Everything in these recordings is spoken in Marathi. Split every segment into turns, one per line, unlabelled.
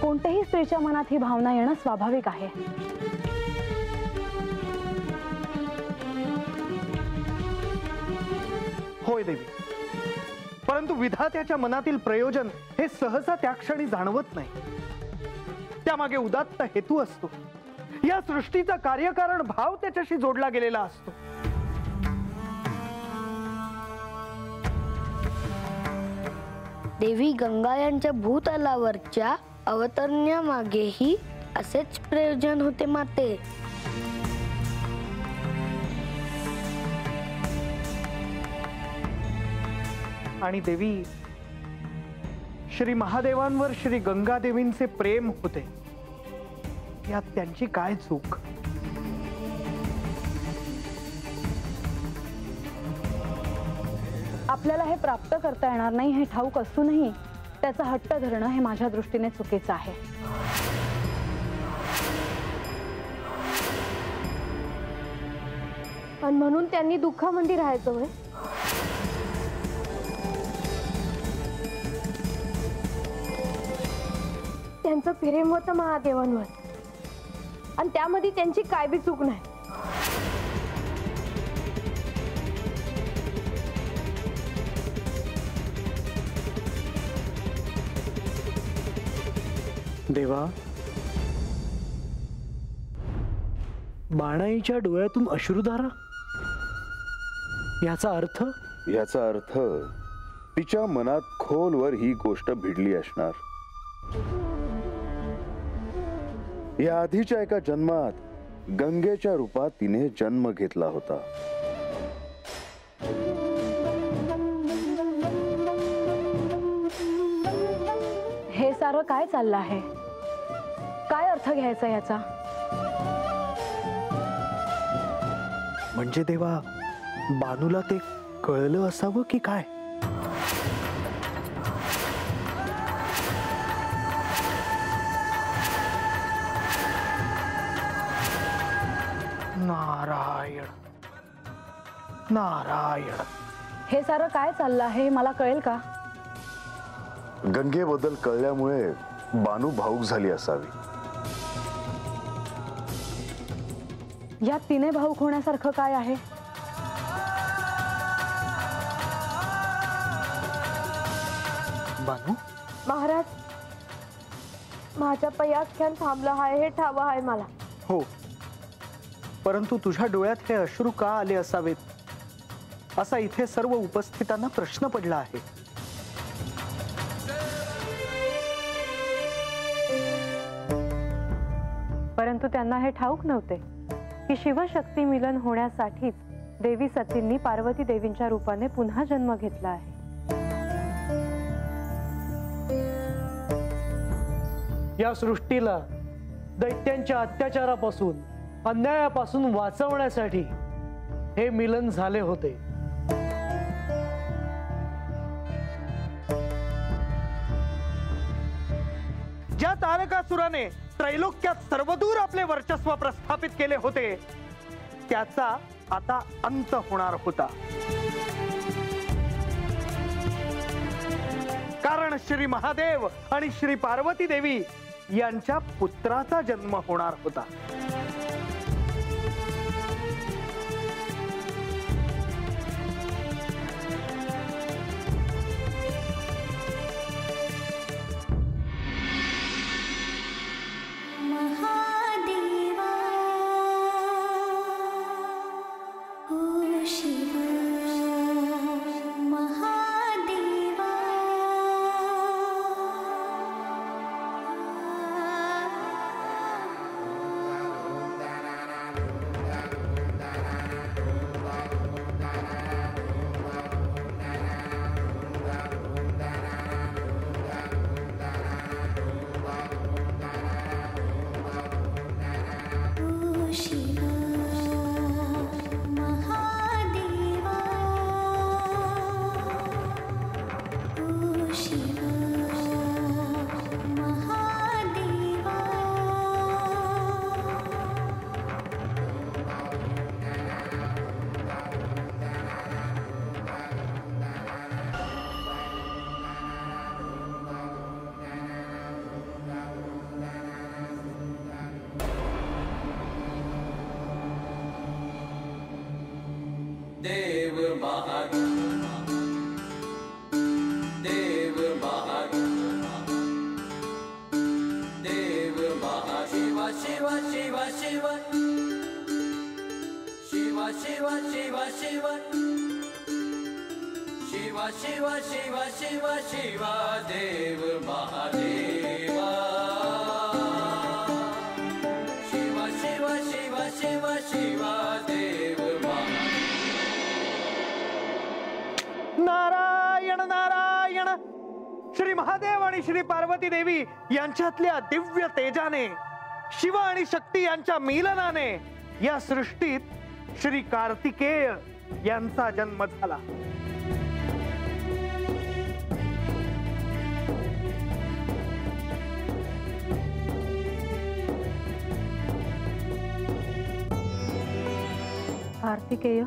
कोणत्याही स्त्रीच्या मनात ही भावना येणं स्वाभाविक आहे.
होय देवी, परंतु विधात्याच्या मनातील प्रयोजन हे सहसा त्या क्षणी जाणवत नाही. त्यामागे उदात्त हेतू असतो. या सृष्टीचा कार्यकारण भाव त्याच्याशी जोडला गेलेला असतो.
देवी गंगा यांच्या भूतलावरच्या अवतरण्यामागेही असेच प्रयोजन होते माते.
आणि देवी, श्री महादेवांवर श्री गंगा देवींचे प्रेम होते, यात त्यांची काय चूक?
आपल्याला हे प्राप्त करता येणार नाही हे ठाऊक असूनही त्याचा हट्ट धरणं हे माझ्या दृष्टीने चुकीचं आहे.
आणि म्हणून त्यांनी दुःखामध्ये राहायचं होय. त्यांचं प्रेम होतं महादेवांवर आणि त्यामध्ये त्यांची काय बी चूक नाही.
देवा, बाणाईच्या डोळ्यातून अश्रुधारा, याचा अर्थ
तिच्या मनात खोलवर ही गोष्ट भिडली असणार. या आधीच्या एका जन्मात गंगेच्या रूपात तिने जन्म घेतला होता.
हे सारं काय चाललं आहे? काय अर्थ घ्यायचा याचा?
म्हणजे देवा, बानूला ते कळलं असावं की काय? नारायण नारायण.
हे सारं काय चाललं आहे मला कळेल का?
गंगेबद्दल कळल्यामुळे बानू भाऊक झाली असावी.
यात तिने भाऊक होण्यासारखं काय आहे?
बानू,
महाराज, माझ्या पयाख्यान थांबलं आहे हे ठाव आहे मला.
हो, परंतु तुझ्या डोळ्यात हे अश्रू का आले असावेत, असा इथे सर्व उपस्थितांना प्रश्न पडला आहे.
परंतु त्यांना हे ठाऊक नव्हते की शिवशक्ती मिलन होण्यासाठीच देवी सतींनी पार्वती देवींच्या रूपाने पुन्हा जन्म घेतला आहे.
या सृष्टीला दैत्यांच्या अत्याचारापासून, अन्यायापासून वाचवण्यासाठी हे मिलन झाले होते. ज्या तारकासुराने त्रैलोक्यात सर्वदूर आपले वर्चस्व प्रस्थापित केले होते, त्याचा आता अंत होणार होता. कारण श्री महादेव आणि श्री पार्वती देवी यांच्या पुत्राचा जन्म होणार होता. नारायण नारायण. श्री महादेव आणि श्री पार्वती देवी यांच्यातल्या दिव्य तेजाने, शिव आणि शक्ती यांच्या मिलनाने या सृष्टीत श्री कार्तिकेय यांचा जन्म झाला.
कार्तिकेय,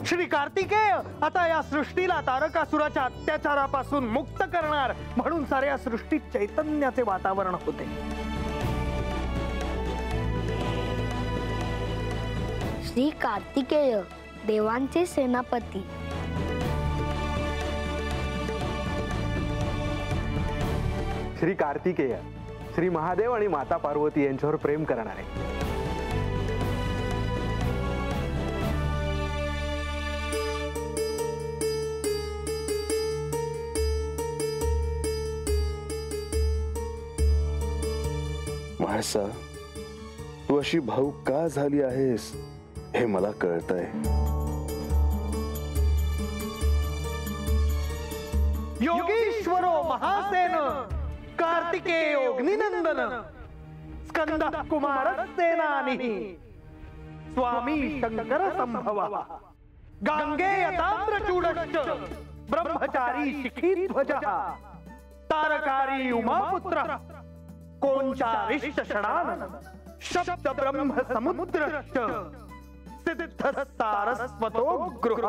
श्री कार्तिकेय आता या सृष्टीला तारकासुराच्या अत्याचारापासून मुक्त करणार म्हणून साऱ्या सृष्टीत चैतन्याचे वातावरण होते.
श्री कार्तिकेय देवांचे सेनापती.
श्री कार्तिकेय श्री महादेव आणि माता पार्वती यांच्यावर प्रेम करणारे.
म्हाळसा, तू अशी भावूक का झाली आहेस हे मला कळतंय.
योगीश्वरो महासेन कार्तिकेयोऽग्निनंदन स्कंद कुमार सेनानी स्वामी शंकर संभव गांगेय ताम्रचूडश्च ब्रह्मचारी शिखीध्वजः तारकारी उमापुत्र कोंचारिष्ट षडानन शब्द ब्रह्म समुद्रश्च सिद्ध सारस्वतो गृह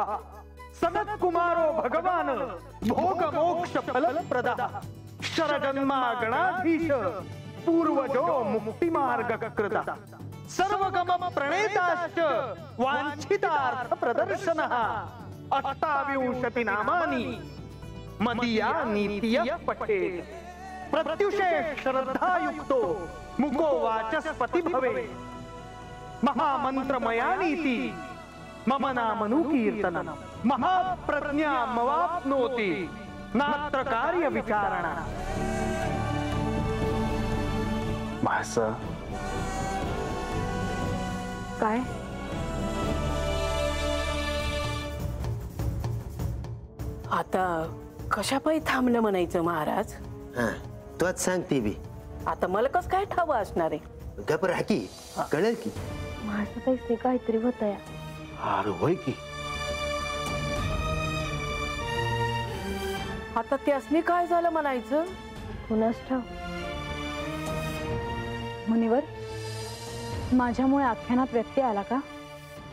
सनत कुमारो भगवान भोग मोक्ष फलप्रदः शरजन्मा गणाधीश पूर्वजो मुक्ति मार्ग कृता सर्वगम प्रणेताश्च वांछितार्थ प्रदर्शनः अष्टाविंशति नामानि मदीया नीतियः पठेत् प्रत्युषे श्रद्धायुक्तो मुको वाचस्पति भवे महामंत्रमयानीति मम नामनुकीर्तनम् महाप्रज्ञामवाप्नोति नात्र कार्य विचारणा.
म्हाळसा,
काय?
आता कशापायी थांबलं म्हणायचं महाराज?
तोच सांगते बी.
आता मला कस काय ठावं असणार आहे?
गप्प राहा की, कळेल की.
माझं काही काहीतरी होत आहे.
अरे होय की.
आता त्यासनी काय झालं म्हणायचं?
कुणास ठाव.
मुनिवर, माझ्यामुळे आख्यानात व्यत्यय आला का?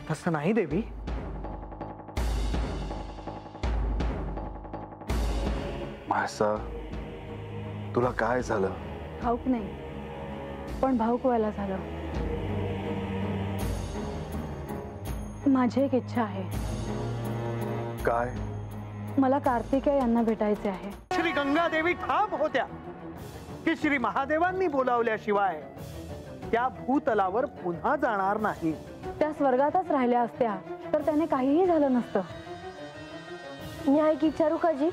तसं नाही देवी.
म्हाळसा, तुला काय झालं?
ठाऊक नाही, पण भाऊक व्हायला झालं. माझी एक इच्छा आहे.
काय?
मला कार्तिकेय यांना भेटायचे आहे.
श्री गंगा देवी ठाम होत्या की श्री महादेवांनी बोलावल्याशिवाय त्या भूतलावर पुन्हा जाणार नाही.
त्या स्वर्गातच राहिल्या असत्या तर त्याने काहीही झालं नसतं.
मी आहे की विचारू का जी?